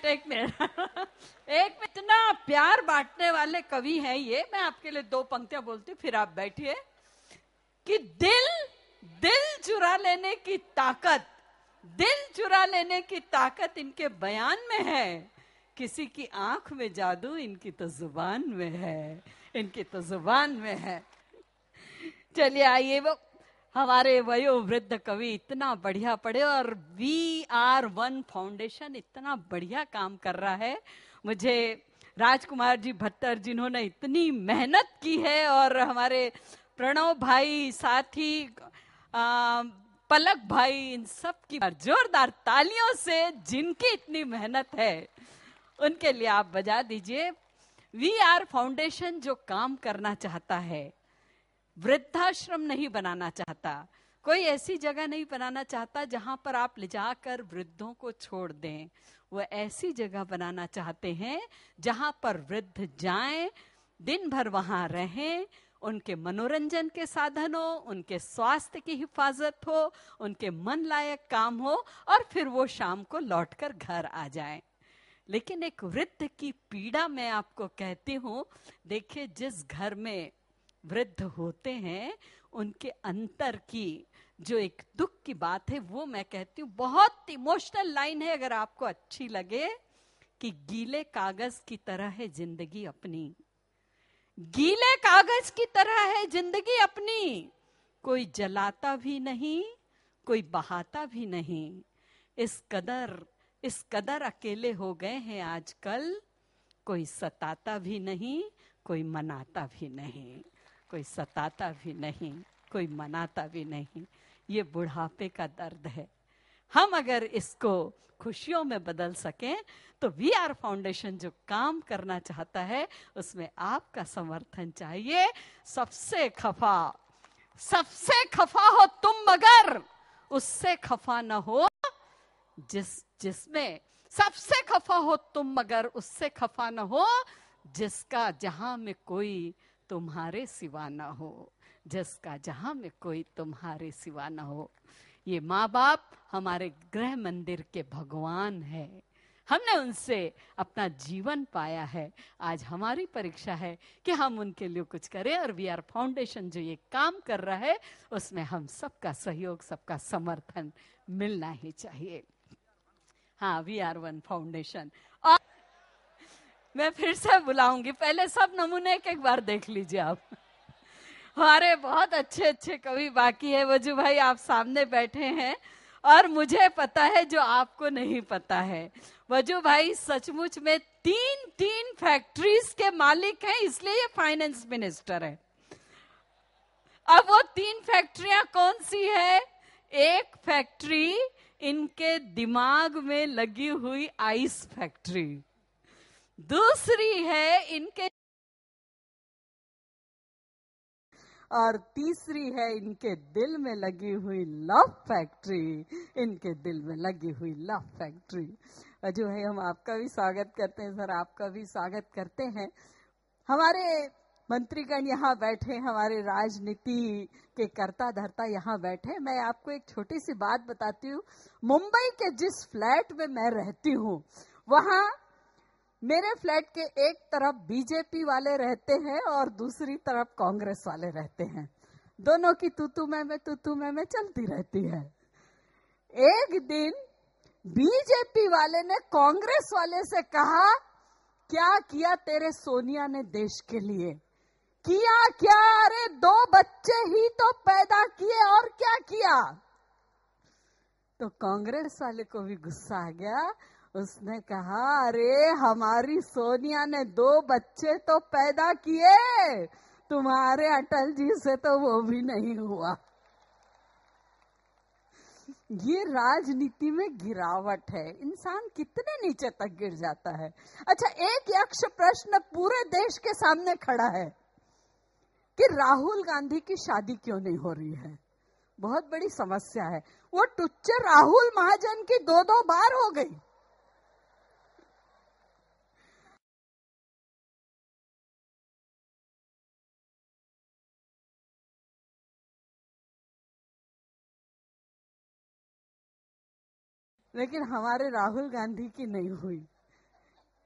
एक मिनट एक मिनट। इतना प्यार बांटने वाले कवि हैं ये। मैं आपके लिए दो पंक्तियां बोलती हूँ, फिर आप बैठिए। कि दिल दिल चुरा लेने की ताकत, दिल चुरा लेने की ताकत इनके बयान में है। किसी की आंख में जादू, इनकी तो जुबान में है, इनकी तो जुबान में है। चलिए आइए, वो हमारे वयोवृद्ध कवि इतना बढ़िया पढ़े, और VR1 फाउंडेशन इतना बढ़िया काम कर रहा है। मुझे राजकुमार जी भट्टर जिन्होंने इतनी मेहनत की है, और हमारे प्रणव भाई, साथी पलक भाई, इन सब की जोरदार तालियों से जिनकी इतनी मेहनत है उनके लिए आप बजा दीजिए। VR फाउंडेशन जो काम करना चाहता है, वृद्धाश्रम नहीं बनाना चाहता, कोई ऐसी जगह नहीं बनाना चाहता जहां पर आप ले जाकर वृद्धों को छोड़ दें। वो ऐसी जगह बनाना चाहते हैं जहां पर वृद्ध जाएं, दिन भर वहां रहें, उनके मनोरंजन के साधन हो, उनके स्वास्थ्य की हिफाजत हो, उनके मन लायक काम हो, और फिर वो शाम को लौटकर घर आ जाएं। लेकिन एक वृद्ध की पीड़ा मैं आपको कहती हूं, देखिए जिस घर में वृद्ध होते हैं उनके अंतर की जो एक दुख की बात है, वो मैं कहती हूँ, बहुत इमोशनल लाइन है, अगर आपको अच्छी लगे। कि गीले कागज की तरह है जिंदगी अपनी, गीले कागज की तरह है जिंदगी अपनी, कोई जलाता भी नहीं, कोई बहाता भी नहीं। इस कदर अकेले हो गए हैं आजकल, कोई सताता भी नहीं, कोई मनाता भी नहीं, कोई सताता भी नहीं, कोई मनाता भी नहीं। ये बुढ़ापे का दर्द है। हम अगर इसको खुशियों में बदल सकें तो VR फाउंडेशन जो काम करना चाहता है उसमें आपका समर्थन चाहिए। सबसे खफा हो तुम, मगर उससे खफा न हो जिसमें सबसे खफा हो तुम, मगर उससे खफा न हो जिसका जहां में कोई तुम्हारे सिवा ना हो, जिसका जहां में कोई तुम्हारे सिवा ना हो। ये माँ बाप हमारे गृह मंदिर के भगवान है, हमने उनसे अपना जीवन पाया है। आज हमारी परीक्षा है कि हम उनके लिए कुछ करें, और VR फाउंडेशन जो ये काम कर रहा है उसमें हम सबका सहयोग, सबका समर्थन मिलना ही चाहिए। हाँ, VR1 फाउंडेशन। और मैं फिर से बुलाऊंगी, पहले सब नमूने एक बार देख लीजिए आप। हमारे बहुत अच्छे अच्छे कवि बाकी है। वजू भाई आप सामने बैठे हैं, और मुझे पता है जो आपको नहीं पता है। वजू भाई सचमुच में 3 फैक्ट्रीज के मालिक हैं, इसलिए ये फाइनेंस मिनिस्टर है। अब वो 3 फैक्ट्रियां कौन सी है? एक फैक्ट्री इनके दिमाग में लगी हुई आइस फैक्ट्री, दूसरी है इनके, और तीसरी है इनके दिल में लगी हुई लव फैक्ट्री, इनके दिल में लगी हुई लव फैक्ट्री। जो है हम आपका भी स्वागत करते हैं सर, आपका भी स्वागत करते हैं। हमारे मंत्रीगण यहाँ बैठे, हमारे राजनीति के कर्ता धर्ता यहाँ बैठे। मैं आपको एक छोटी सी बात बताती हूँ। मुंबई के जिस फ्लैट में मैं रहती हूँ, वहाँ मेरे फ्लैट के एक तरफ बीजेपी वाले रहते हैं और दूसरी तरफ कांग्रेस वाले रहते हैं। दोनों की तू मैं चलती रहती है। एक दिन बीजेपी वाले ने कांग्रेस वाले से कहा, क्या किया तेरे सोनिया ने देश के लिए? किया क्या? अरे 2 बच्चे ही तो पैदा किए, और क्या किया? तो कांग्रेस वाले को भी गुस्सा आ गया। उसने कहा, अरे हमारी सोनिया ने 2 बच्चे तो पैदा किए, तुम्हारे अटल जी से तो वो भी नहीं हुआ। ये राजनीति में गिरावट है। इंसान कितने नीचे तक गिर जाता है। अच्छा, एक यक्ष प्रश्न पूरे देश के सामने खड़ा है कि राहुल गांधी की शादी क्यों नहीं हो रही है? बहुत बड़ी समस्या है। वो टुच्चे राहुल महाजन की 2 बार हो गई। लेकिन हमारे राहुल गांधी की नहीं हुई।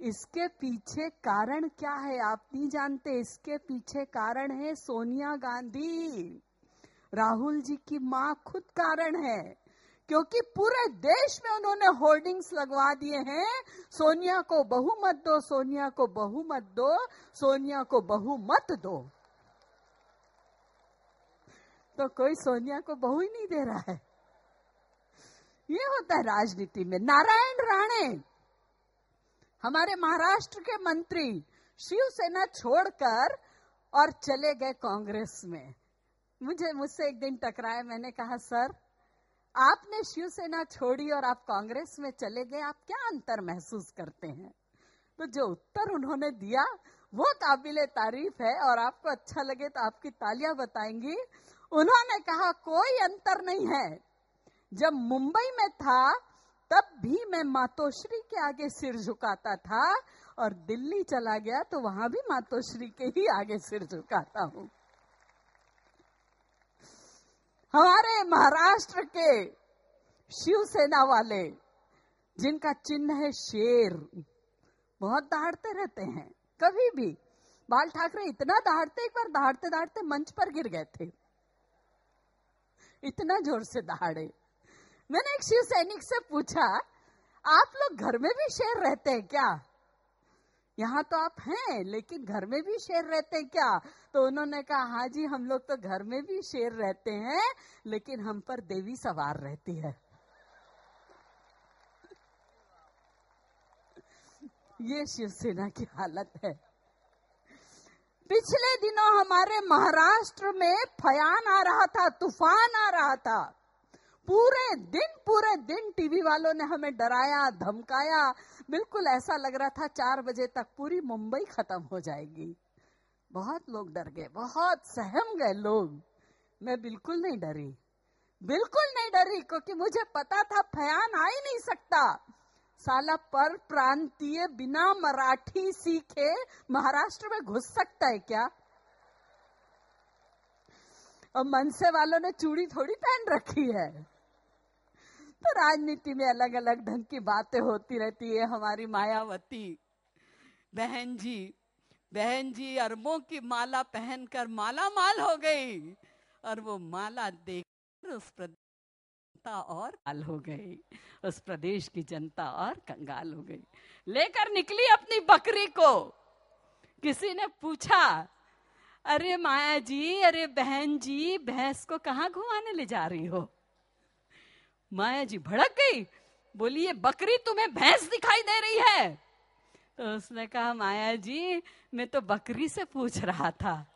इसके पीछे कारण क्या है आप नहीं जानते। इसके पीछे कारण है सोनिया गांधी, राहुल जी की माँ खुद कारण है, क्योंकि पूरे देश में उन्होंने होर्डिंग्स लगवा दिए हैं, सोनिया को बहुमत दो, सोनिया को बहुमत दो, सोनिया को बहुमत दो। तो कोई सोनिया को बहु ही नहीं दे रहा है। ये होता है राजनीति में। नारायण राणे हमारे महाराष्ट्र के मंत्री शिवसेना छोड़कर और चले गए कांग्रेस में। मुझसे एक दिन टकराए, मैंने कहा सर आपने शिवसेना छोड़ी और आप कांग्रेस में चले गए, आप क्या अंतर महसूस करते हैं? तो जो उत्तर उन्होंने दिया वो काबिले तारीफ है और आपको अच्छा लगे तो आपकी तालियां बताएंगी। उन्होंने कहा कोई अंतर नहीं है, जब मुंबई में था तब भी मैं मातोश्री के आगे सिर झुकाता था और दिल्ली चला गया तो वहां भी मातोश्री के ही आगे सिर झुकाता हूं। हमारे महाराष्ट्र के शिवसेना वाले जिनका चिन्ह है शेर, बहुत दहाड़ते रहते हैं। कभी भी बाल ठाकरे इतना दहाड़ते, एक बार दहाड़ते दहाड़ते मंच पर गिर गए थे, इतना जोर से दहाड़े। मैंने एक शिव सैनिक से पूछा आप लोग घर में भी शेर रहते हैं क्या? यहाँ तो आप हैं लेकिन घर में भी शेर रहते हैं क्या? तो उन्होंने कहा हाँ जी हम लोग तो घर में भी शेर रहते हैं लेकिन हम पर देवी सवार रहती है। ये शिवसेना की हालत है। पिछले दिनों हमारे महाराष्ट्र में फयान आ रहा था, तूफान आ रहा था। पूरे दिन टीवी वालों ने हमें डराया धमकाया, बिल्कुल ऐसा लग रहा था 4 बजे तक पूरी मुंबई खत्म हो जाएगी। बहुत लोग डर गए, बहुत सहम गए लोग। मैं बिल्कुल नहीं डरी, क्योंकि मुझे पता था फयान आ ही नहीं सकता। साला पर प्रांतीय बिना मराठी सीखे महाराष्ट्र में घुस सकता है क्या? और मनसे वालों ने चूड़ी थोड़ी पहन रखी है। तो राजनीति में अलग अलग ढंग की बातें होती रहती है। हमारी मायावती बहन जी अरबों की माला पहनकर माला माल हो गई और वो माला देखकर उस जनता और कंगाल हो गई, उस प्रदेश की जनता और कंगाल हो गई। लेकर निकली अपनी बकरी को। किसी ने पूछा अरे माया जी, अरे बहन जी, भैंस को कहाँ घुमाने ले जा रही हो? माया जी भड़क गई, बोली ये बकरी तुम्हें भैंस दिखाई दे रही है? तो उसने कहा माया जी मैं तो बकरी से पूछ रहा था,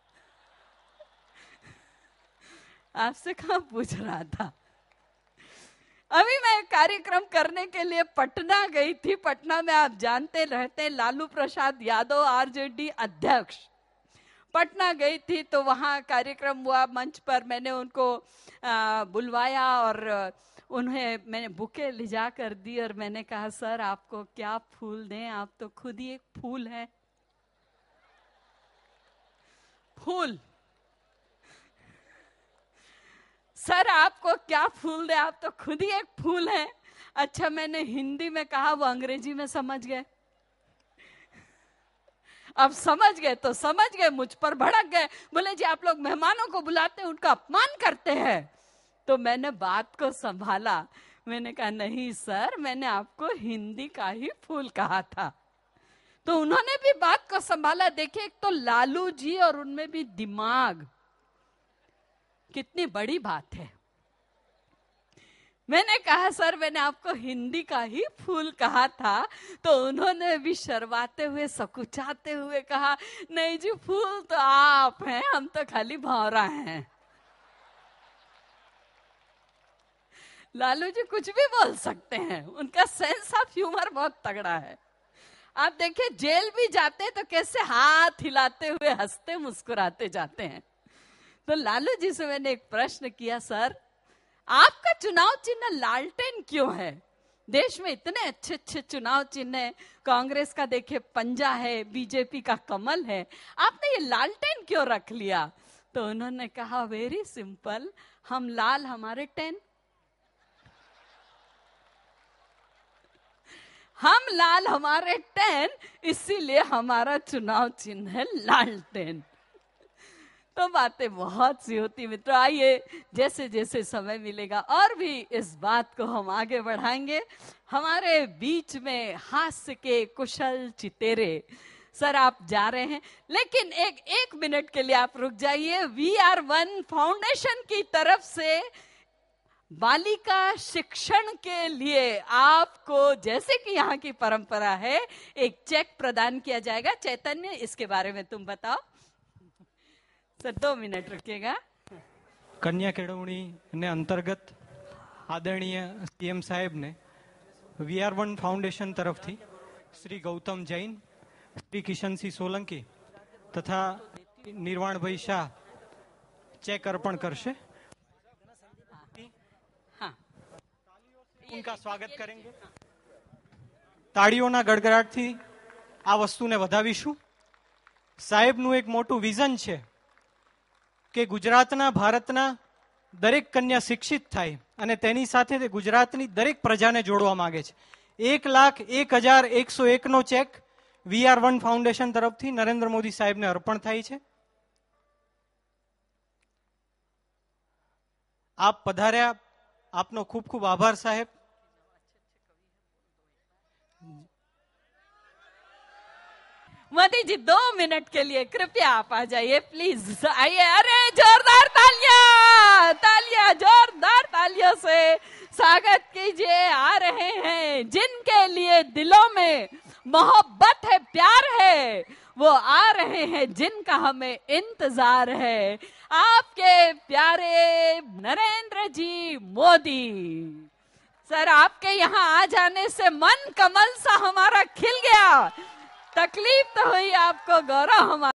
आपसे कहाँ पूछ रहा था। अभी मैं कार्यक्रम करने के लिए पटना गई थी। पटना में आप जानते रहते लालू प्रसाद यादव आरजेडी अध्यक्ष। पटना गई थी तो वहाँ कार्यक्रम हुआ, मंच पर मैंने उनको बुलवाया और उन्हें मैंने बुके ले जा कर दी और मैंने कहा सर आपको क्या फूल दें, आप तो खुद ही एक फूल है। फूल सर आपको क्या फूल दे, आप तो खुद ही एक फूल है। अच्छा मैंने हिंदी में कहा, वो अंग्रेजी में समझ गए। अब समझ गए तो समझ गए, मुझ पर भड़क गए, बोले जी आप लोग मेहमानों को बुलाते हैं उनका अपमान करते हैं। तो मैंने बात को संभाला, मैंने कहा नहीं सर मैंने आपको हिंदी का ही फूल कहा था। तो उन्होंने भी बात को संभाला। देखिए एक तो लालू जी और उनमें भी दिमाग, कितनी बड़ी बात है। मैंने कहा सर मैंने आपको हिंदी का ही फूल कहा था। तो उन्होंने भी शर्माते हुए सकुचाते हुए कहा नहीं जी फूल तो आप हैं, हम तो खाली भौरा हैं। लालू जी कुछ भी बोल सकते हैं, उनका सेंस ऑफ ह्यूमर बहुत तगड़ा है। आप देखिए जेल भी जाते हैं तो कैसे हाथ हिलाते हुए हंसते मुस्कुराते जाते हैं। तो लालू जी से मैंने एक प्रश्न किया, सर आपका चुनाव चिन्ह लालटेन क्यों है? देश में इतने अच्छे अच्छे चुनाव चिन्ह है, कांग्रेस का देखिए पंजा है, बीजेपी का कमल है, आपने ये लालटेन क्यों रख लिया? तो उन्होंने कहा वेरी सिंपल, हम लाल हमारे टेन, हम लाल, हमारे टैन, इसीलिए हमारा चुनाव चिन्ह है लालटेन। तो बातें बहुत सी होती मित्रों। आइए जैसे जैसे समय मिलेगा और भी इस बात को हम आगे बढ़ाएंगे। हमारे बीच में हास्य के कुशल चितेरे सर आप जा रहे हैं, लेकिन एक मिनट के लिए आप रुक जाइए। VR1 फाउंडेशन की तरफ से बालिका शिक्षण के लिए आपको, जैसे कि यहाँ की परंपरा है, एक चेक प्रदान किया जाएगा। चैतन्य, इसके बारे में तुम बताओ सर। 2 मिनट रुकिएगा। कन्या केळवणी ने अंतर्गत आदरणीय CM साहेब ने VR1 फाउंडेशन तरफ थी श्री गौतम जैन, श्री किशन सिंह सोलंकी तथा निर्वाण भाई शाह चेक अर्पण करशे। हाँ, उनका स्वागत करेंगे। ताळीओना गड़गड़ाटथी आ वस्तुने वधावीशुं। साहेबनुं एक मोटुं विजन छे કે ગુજરાતના, ભારતના દરેક કન્યા શિક્ષિત થાય અને તેની સાથે તે ગુજરાતની દરેક પ્રજાને જોડવા માંગે છે। 1,01,101 નો ચેક VR1 ફાઉન્ડેશન તરફથી નરેન્દ્ર મોદી સાહેબને અર્પણ થાય છે। આપ પધાર્યા, આપનો ખૂબ ખૂબ આભાર સાહેબ। मोदी जी 2 मिनट के लिए कृपया आप आ जाइए प्लीज। आइए, अरे जोरदार तालियां, तालियां, जोरदार तालियों से स्वागत कीजिए। आ रहे हैं जिनके लिए दिलों में मोहब्बत है, प्यार है, वो आ रहे हैं जिनका हमें इंतजार है। आपके प्यारे नरेंद्र जी मोदी सर, आपके यहाँ आ जाने से मन कमल सा हमारा खिल गया। तकलीफ तो हुई आपको, गौरव हमारा।